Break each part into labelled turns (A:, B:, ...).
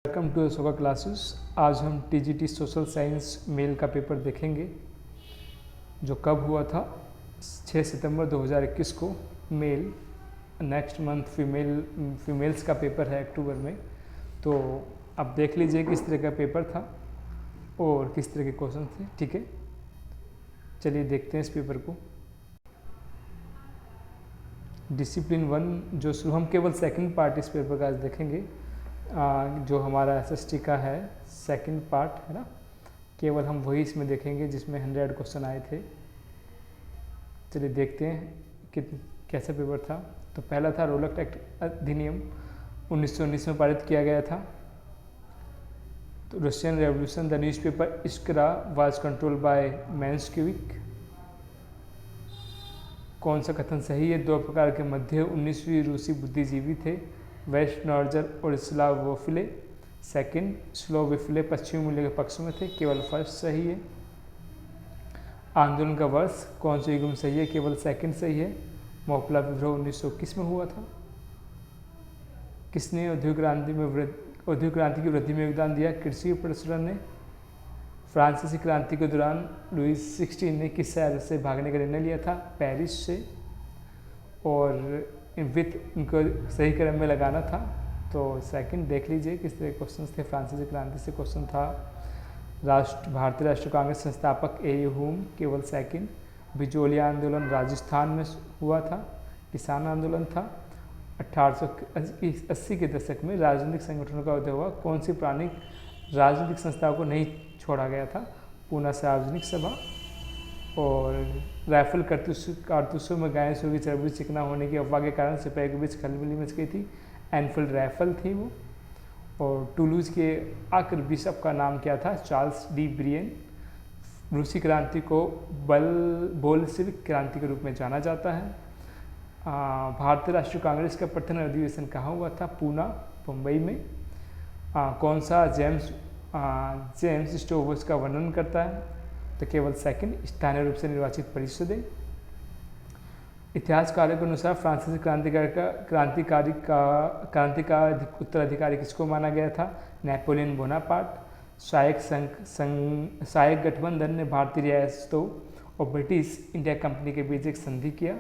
A: Welcome to सोगा classes. आज हम TGT social science mail का पेपर देखेंगे जो कब हुआ था 6 सितंबर 2021 को। मेल नेक्स्ट मंथ फीमेल्स का पेपर है अक्टूबर में। तो आप देख लीजिए किस तरह का पेपर था और किस तरह के क्वेश्चन थे। ठीक है, चलिए देखते हैं इस पेपर को। डिसिप्लिन 1 जो शुरू, हम केवल सेकंड पार्ट इस पेपर का आज देखेंगे। जो हमारा एसएसटी का है सेकंड पार्ट है ना, केवल हम वही इसमें देखेंगे जिसमें 100 क्वेश्चन आए थे। चलिए देखते हैं कि कैसा पेपर था। तो पहला था रोलक एक्ट अधिनियम 1919 में पारित किया गया था। तो Russian revolution, the newspaper Iskra was control by Menshevik. कौन सा कथन सही है? दो प्रकार के मध्य 19वीं रूसी बुद्धिजीवी थे, वेस्ट नॉर्जर और स्लावोफिले। सेकंड, स्लोविफिले पश्चिमी मूल्य के पक्ष में थे, केवल फर्स्ट सही है। आंदोलन का वर्ष, कौन सा युग्म सही है? केवल सेकंड सही है। मोहपला विद्रोह 1921 में हुआ था। किसने औद्योगिक क्रांति की वृद्धि में योगदान दिया? कृषि प्रसरण ने। फ्रांसीसी क्रांति के दौरान लुईस 16 ने किस शहर से भागने का निर्णय लिया था? पेरिस से। और इनको सही क्रम में लगाना था। तो सेकंड देख लीजिए किस तरह के क्वेश्चन थे। फ्रांसीसी क्रांति से क्वेश्चन था। भारतीय राष्ट्रीय कांग्रेस संस्थापक ए हुम, केवल सेकंड। बिजोलिया आंदोलन राजस्थान में हुआ था, किसान आंदोलन था। 1880 के दशक में राजनीतिक संगठनों का उदय हुआ। कौन सी पुरानी राजनीतिक संस्थाओं को नहीं छोड़ा गया था? पूना सार्वजनिक सभा। और राइफल कारतूसों में गाय सुर की चर्बी चिकना होने की अफवाह के कारण सिपाही के बीच खलबली मच गई थी। एनफील्ड राइफल थी वो। और टूलूज के आखिर बिशप का नाम क्या था? Charles de Brian. रूसी क्रांति को बोल्शेविक क्रांति के रूप में जाना जाता है। भारतीय राष्ट्रीय कांग्रेस का प्रथम अधिवेशन कहाँ हुआ था? पूना, मुंबई में। कौन सा जेम्स स्टोवस का वर्णन करता है? तो केवल सेकंड, स्थानीय रूप से निर्वाचित परिषदें। इतिहासकारों के अनुसार फ्रांसीसी क्रांतिकारी का उत्तराधिकारी किसको माना गया था? Napoleon Bonaparte. सहायक गठबंधन ने भारतीय रियासतों और ब्रिटिश इंडिया कंपनी के बीच एक संधि किया।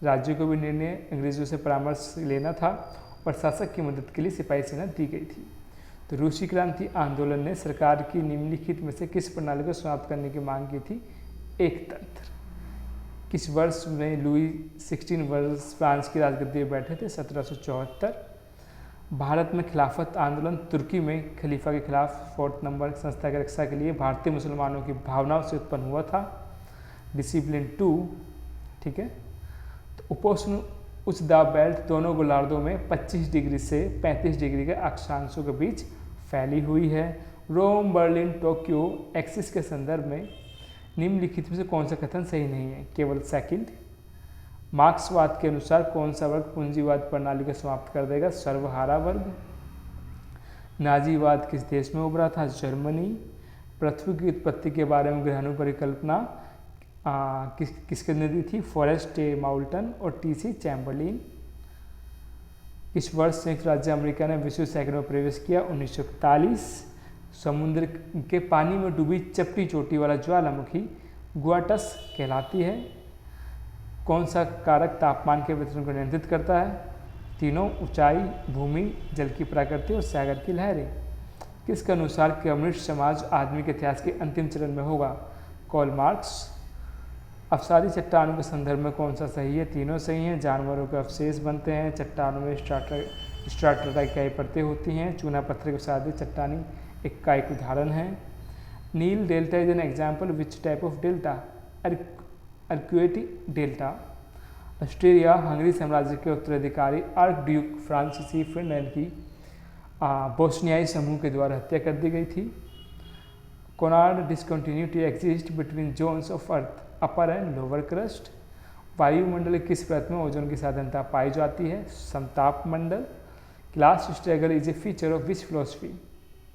A: राज्यों को भी निर्णय अंग्रेजों से परामर्श लेना था और शासक की मदद के लिए सिपाही सेना दी गई थी। तो रूसी क्रांति आंदोलन ने सरकार की निम्नलिखित में से किस प्रणाली को समाप्त करने की मांग की थी? एक तंत्र। किस वर्ष में लुई 16 वर्ष फ्रांस की राजगद्दी पर बैठे थे? 1774। भारत में खिलाफत आंदोलन, तुर्की में खलीफा के खिलाफ 4 नंबर संस्था की रक्षा के लिए भारतीय मुसलमानों की भावनाओं से उत्पन्न हुआ था। डिसिप्लिन 2। ठीक है, तो उपोष्ण उच्च दाब बेल्ट दोनों गोलार्धों में 25 डिग्री से 35 डिग्री के अक्षांशों के बीच फैली हुई है। रोम, बर्लिन, टोक्यो एक्सिस के संदर्भ में निम्नलिखित में से कौन सा कथन सही नहीं है? केवल सेकंड। मार्क्सवाद के अनुसार कौन सा वर्ग पूंजीवाद प्रणाली को समाप्त कर देगा? सर्वहारा वर्ग। नाजीवाद किस देश में उभरा था? जर्मनी। पृथ्वी की उत्पत्ति के बारे में ग्रहणों परिकल्पना किसके ने दी थी? फॉरेस्ट ए माउल्टन और टीसी चैम्बरलिन। इस वर्ष संयुक्त राज्य अमेरिका ने विश्व साइकिल में प्रवेश किया? 1941। समुद्र के पानी में डूबी चपटी चोटी वाला ज्वालामुखी गुआटस कहलाती है। कौन सा कारक तापमान के वितरण को नियंत्रित करता है? तीनों, ऊंचाई, भूमि, जल की प्रकृति और सागर की लहरें। किसके अनुसार कम्युनिस्ट समाज आदमी के इतिहास के अंतिम चरण में होगा? Karl Marx. अवसादी चट्टानों के संदर्भ में कौन सा सही है? तीनों सही हैं। जानवरों के अवशेष बनते हैं। चट्टानों में स्ट्राटा इकाई परतें होती हैं। चूना पत्थर के सादे चट्टानी का एक उदाहरण है। Nile delta is an example which type of delta? Arcuate delta. Austria Hungary साम्राज्य के उत्तराधिकारी आर्क ड्यूक फ्रांसीसी फिनलैंड की बोस्नियाई समूह के द्वारा हत्या कर दी गई थी। Konrad discontinuity exist between zones of earth, upper and lower crust. वायुमंडल किस परत में ओजोन की साधनता पाई जाती है? समताप मंडल। Class struggle is a feature of which philosophy?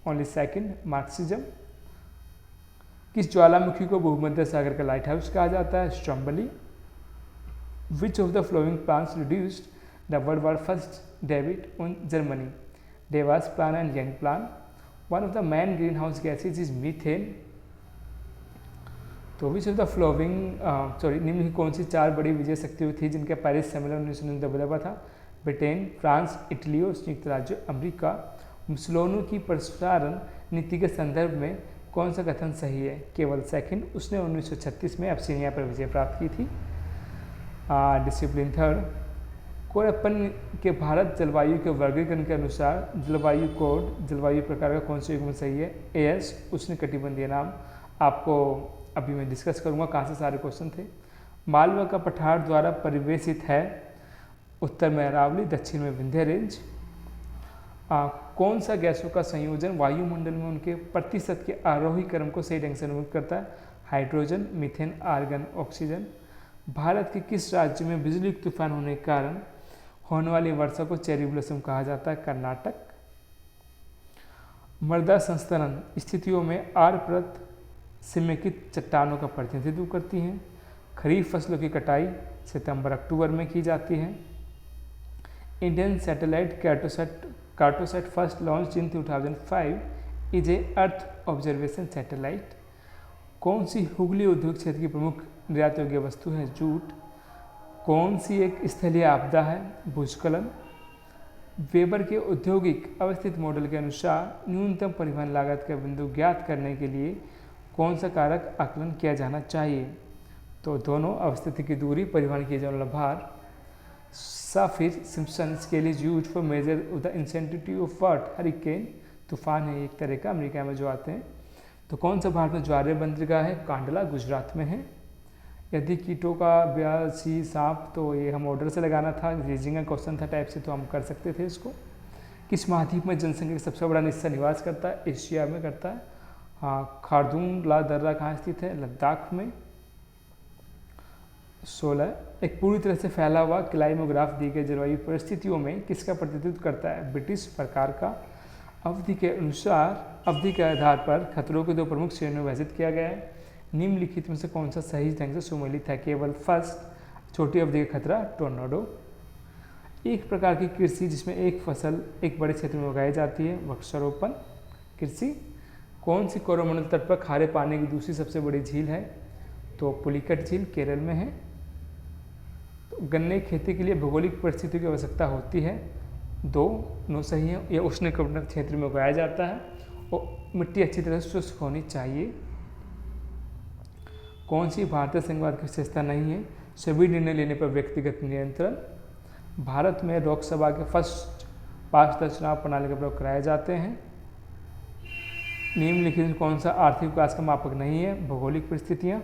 A: Only second, Marxism. किस ज्वालामुखी को भूमध्य सागर का लाइट हाउस कहा जाता है? Stromboli. Which of the following plans reduced the world war first debit on Germany? Dawes plan and Young plan. One of the main greenhouse gases is methane. तो which of the following निम्न की कौन सी 4 बड़ी विजय शक्तियाँ थी जिनका Paris सम्मेलन 1999 दबा था? ब्रिटेन, फ्रांस, इटली और संयुक्त राज्य अमेरिका। मुसोलिनी की प्रसारण नीति के संदर्भ में कौन सा कथन सही है? केवल सेकंड, उसने 1936 में अब्सीनिया पर विजय प्राप्त की थी। डिसिप्लिन थर्ड, कोरप्पन के भारत जलवायु के वर्गीकरण के अनुसार जलवायु कोड जलवायु प्रकार का कौन सा युग्म सही है? एएस, उष्णकटिबंधीय नाम। आपको अभी मैं डिस्कस करूंगा कहाँ से सारे क्वेश्चन थे। मालवा का पठार द्वारा परिवेशित है, उत्तर में अरावली, दक्षिण में विंध्य रेंज। कौन सा गैसों का संयोजन वायुमंडल में उनके प्रतिशत के आरोही क्रम को सही ढंग से अनुमित करता है? Hydrogen, methane, argon, oxygen. Bharat के किस राज्य में बिजली तूफान होने के कारण होने वाली वर्षा को चेरी ब्लॉसम कहा जाता है? कर्नाटक। मृदा संस्तरण स्थितियों में आर्द्रप्रत सिमेकित चट्टानों का प्रतिनिधित्व करती हैं। खरीफ फसलों की कटाई सितंबर-अक्टूबर में की जाती है। Indian satellite Cartosat first launch in 2005 is a earth observation satellite. कौन सी हुगली उद्योग क्षेत्र की प्रमुख निर्यात योग्य वस्तु है? जूट। कौन सी एक स्थलीय आपदा है? भूस्खलन। वेबर के औद्योगिक अवस्थित मॉडल के अनुसार न्यूनतम परिवहन लागत का बिंदु ज्ञात करने के लिए कौन सा कारक आकलन किया जाना चाहिए? तो दोनों अवस्थिति की दूरी, परिवहन किए जाने वाला भार। Saffir Simpson scale is used for measure the intensity of what? Hurricane. तूफान है एक तरह का, अमेरिका में जो आते हैं। तो कौन सा भारत में ज्वारीय बंदरगाह है? कांडला, गुजरात में है। यदि कीटों का ब्यासी सांप, तो ये हम ऑर्डर से लगाना था, रीजिंग का क्वेश्चन था टाइप से, तो हम कर सकते थे इसको। किस महाद्वीप में जनसंख्या का सबसे बड़ा हिस्सा निवास करता है? एशिया में करता है। हाँ, खारदून ला दर्रा कहाँ स्थित है? लद्दाख में। 16, एक पूरी तरह से फैला हुआ क्लाइमोग्राफ दी गई जलवायु परिस्थितियों में किसका प्रतिनिधित्व करता है? ब्रिटिश प्रकार का। अवधि के अनुसार अवधि के आधार पर खतरों को 2 प्रमुख श्रेणियों में विभाजित किया गया है। निम्नलिखित में से कौन सा सही ढंग से सुमेलित है? केवल फर्स्ट, छोटी अवधि का खतरा, टोर्नाडो। एक प्रकार की कृषि जिसमें एक फसल एक बड़े क्षेत्र में उगाई जाती है, वृक्षारोपण कृषि। कौन सी कोरोमंडल तट पर खारे पानी की दूसरी सबसे बड़ी झील है? तो पुलिकट झील केरल में है। तो गन्ने की खेती के लिए भौगोलिक परिस्थितियों की आवश्यकता होती है? 2 सही है। यह उष्णकटिबंधीय क्षेत्र में उगाया जाता है और मिट्टी अच्छी तरह से शुष्क होनी चाहिए। कौन सी भारतीय संघवाद की विशेषता नहीं है? सभी निर्णय लेने पर व्यक्तिगत नियंत्रण। भारत में लोकसभा के फर्स्ट पास चुनाव प्रणाली का प्रयोग कराए जाते हैं। निम्नलिखित में कौन सा आर्थिक विकास का मापक नहीं है? भौगोलिक परिस्थितियाँ।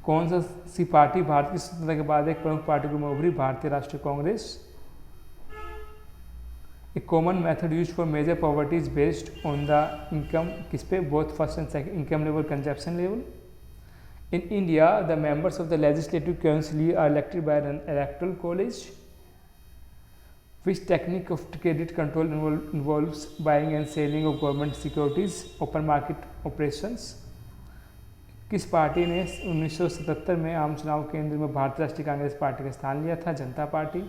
A: कौन सा सी पार्टी भारत की स्वतंत्रता के बाद एक प्रमुख पार्टी में उभरी? भारतीय राष्ट्रीय Congress. A common method use for measure poverty is based on the income, किस पे? Both first and second, income level, consumption level. In India the members of the legislative council are elected by an electoral college. Which technique of credit control involves buying and selling of government securities, open market operations. किस party ने 1977 में आम चुनाव केंद्र में भारतीय राष्ट्रीय Congress party का स्थान लिया था? जनता पार्टी।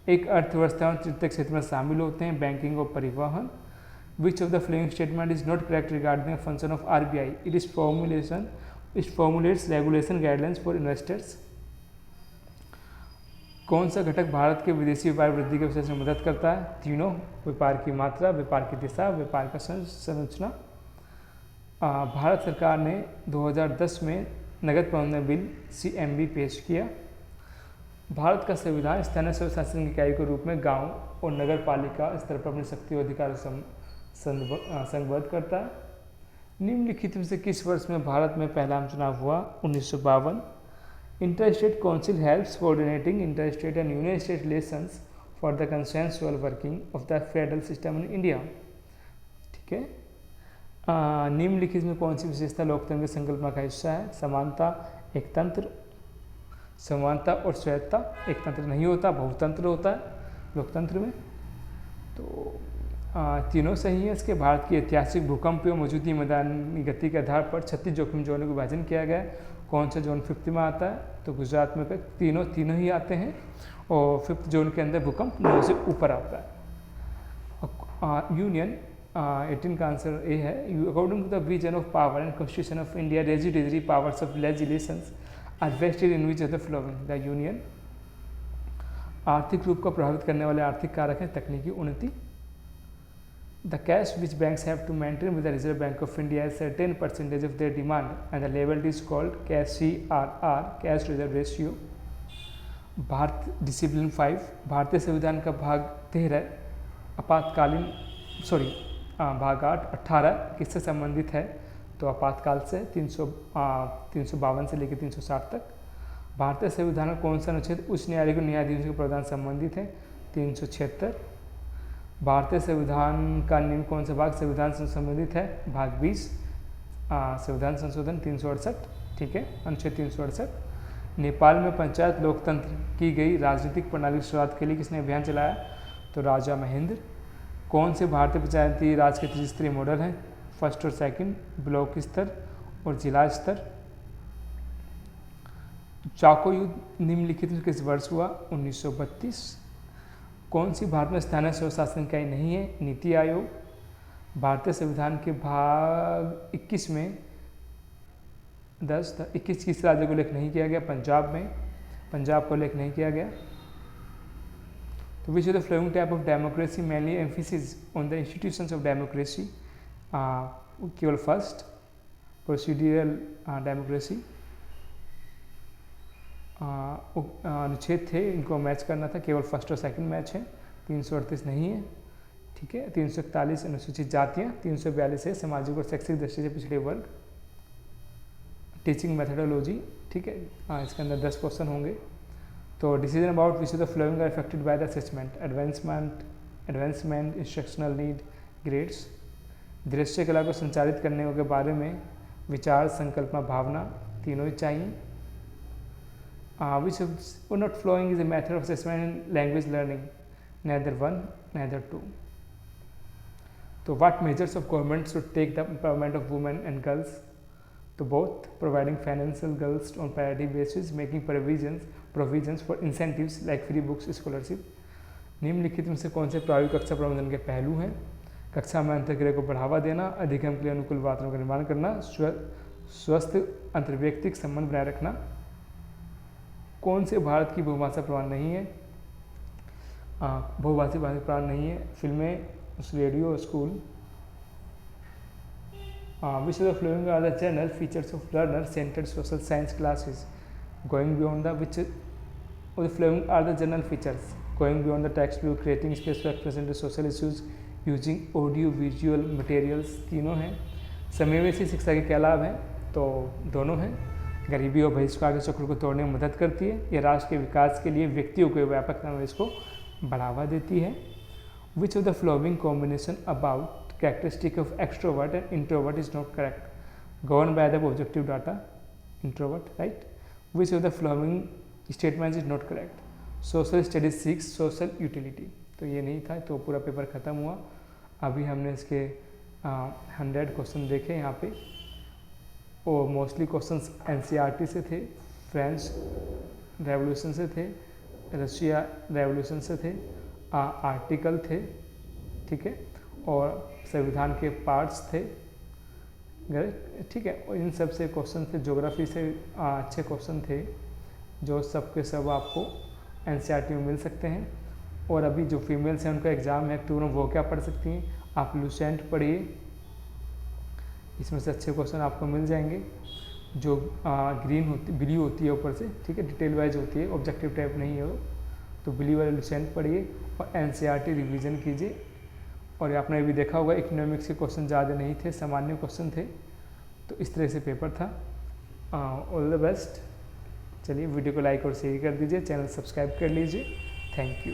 A: एक अर्थव्यवस्था में तृतीय क्षेत्र में शामिल होते हैं, बैंकिंग और परिवहन। विच of the following statement is not correct regarding the function of RBI? It formulates regulation guidelines for investors. कौन सा घटक भारत के विदेशी व्यापार वृद्धि के विशेष में मदद करता है? तीनों, व्यापार की मात्रा, व्यापार की दिशा, व्यापार का संरचना। भारत सरकार ने 2010 में नगद प्रबंधन बिल CMB पेश किया। भारत का संविधान स्थानीय स्वशासन इकाई के रूप में गांव और नगर पालिका स्तर पर अपनी शक्ति और अधिकार संबद्ध करता है। निम्नलिखित में से किस वर्ष में भारत में पहला आम चुनाव हुआ? 1952। Inter state council helps coordinating inter state and union state relations for the consensual working of the federal system in India. ठीक है। निम्नलिखित में कौन सी विशेषता लोकतंत्र की संकल्पना का हिस्सा है? समानता, एकतंत्र। समानता और स्वायत्ता, एक तंत्र नहीं होता, बहुतंत्र होता है लोकतंत्र में। तो तीनों सही है इसके। भारत की ऐतिहासिक भूकंप और मौजूदा मैदानी गति के आधार पर 36 जोखिम जोनों का विभाजन किया गया है। कौन सा जोन 5th में आता है? तो गुजरात में तीनों ही आते हैं और 5th जोन के अंदर भूकंप 9 से ऊपर आता है। यूनियन 18 का आंसर ए है। According to the vision of power and constitution of India, residency powers of legislations are vested in which of the following? The union. आर्थिक रूप को प्रभावित करने वाले आर्थिक कारक हैं तकनीकी उन्नति। The cash which banks have to maintain with the Reserve Bank of India as certain percentage of their demand and the level is called cash CRR, cash reserve ratio. Bharat discipline 5, भारतीय संविधान का भाग 13 आपातकालीन भाग 18 किससे संबंधित है? तो आपातकाल से 352 से लेकर 360 तक। भारतीय संविधान का कौन सा अनुच्छेद उच्च न्यायालय को न्यायाधीशों के प्रदान संबंधित है? 376। भारतीय संविधान का निम्न कौन सा भाग संविधान से संबंधित है? भाग 20, संविधान संशोधन 368, ठीक है, अनुच्छेद 368। नेपाल में पंचायत लोकतंत्र की गई राजनीतिक प्रणाली की शुरुआत के लिए किसने अभियान चलाया? तो राजा महेंद्र। कौन से भारतीय पंचायती राज के त्रिस्तरीय मॉडल हैं? फर्स्ट और सेकंड, ब्लॉक स्तर और जिला स्तर। चाको युद्ध निम्नलिखित में किस वर्ष हुआ? 1932। कौन सी भारत में स्थानीय स्वशासन इकाई नहीं है? नीति आयोग। भारतीय संविधान के भाग 21 में 21 किस राज्य को उल्लेख नहीं किया गया? पंजाब में, पंजाब को उल्लेख नहीं किया गया। तो which of the flowing type of democracy mainly emphasis on the institutions of democracy? केवल फर्स्ट, प्रोसीड्यूरल डेमोक्रेसी। अनुच्छेद थे, इनको मैच करना था, केवल फर्स्ट और सेकंड मैच है। 338 नहीं है, ठीक है। 341 अनुसूचित जातियाँ, 342 है सामाजिक और शैक्षिक दृष्टि से पिछड़े वर्ग। टीचिंग मेथडोलॉजी, ठीक है, इसके अंदर 10 क्वेश्चन होंगे। तो decision about which of the following are affected by the assessment? Advancement, instructional need, grades. दृश्य कला को संचालित करने के बारे में विचार, संकल्पना, भावना, तीनों ही चाहिए। Which of not following is a method of assessment in language learning? Neither 1 neither 2। तो what measures of government should take the empowerment of women and girls? तो both providing financial girls on parity basis, making provisions for incentives like free books, scholarship। निम्नलिखित में से कौन से प्रायोगिक कक्षा प्रबंधन के पहलू हैं? कक्षा में अंतर्क्रिया को बढ़ावा देना, अधिगम के लिए अनुकूल वातावरण का निर्माण करना, स्वस्थ अंतर्व्यक्तिक संबंध बनाए रखना। कौन से भारत की बहुभाषा प्रमाण नहीं है? बहुभाषी भाषा प्रमाण नहीं है। फिल्में, radio, school. Which of the following are the general features of learner-centered social science classes? Going beyond the which of the following are the general features? Going beyond the textbook, creating space for expression to social issues, using audio-visual materials, तीनों हैं। समावेशी शिक्षा के क्या लाभ हैं? तो दोनों हैं। गरीबी और बहिष्कार के चक्र को तोड़ने में मदद करती है। यह राष्ट्र के विकास के लिए व्यक्तियों के व्यापक समावेश को बढ़ावा देती है। Which of the following combination about characteristic of extrovert and introvert is not correct? Governed by the objective data, introvert, right? Which of the following statements is not correct? Social studies seeks social utility। तो ये नहीं था, तो पूरा paper ख़त्म हुआ। अभी हमने इसके 100 क्वेश्चन देखे यहाँ पे, और मोस्टली क्वेश्चंस NCERT से थे, फ्रेंच रेवोल्यूशन से थे, रशिया रेवोल्यूशन से थे, आर्टिकल थे, ठीक है, और संविधान के पार्ट्स थे, ठीक है। और इन सब से क्वेश्चन थे। ज्योग्राफी से अच्छे क्वेश्चन थे, जो सब के सब आपको NCERT में मिल सकते हैं। और अभी जो फीमेल्स हैं उनका एग्ज़ाम है अक्टूबर में, वो क्या पढ़ सकती हैं? आप लुसेंट पढ़िए, इसमें से अच्छे क्वेश्चन आपको मिल जाएंगे। जो ग्रीन होती, ब्लू होती है ऊपर से, ठीक है, डिटेल वाइज होती है, ऑब्जेक्टिव टाइप नहीं है वो। तो ब्लू वाले लुसेंट पढ़िए और NCERT रिवीजन कीजिए। और आपने भी देखा होगा इकोनॉमिक्स के क्वेश्चन ज़्यादा नहीं थे, सामान्य क्वेश्चन थे। तो इस तरह से पेपर था। All the best. चलिए वीडियो को लाइक और शेयर कर दीजिए, चैनल सब्सक्राइब कर लीजिए। Thank you.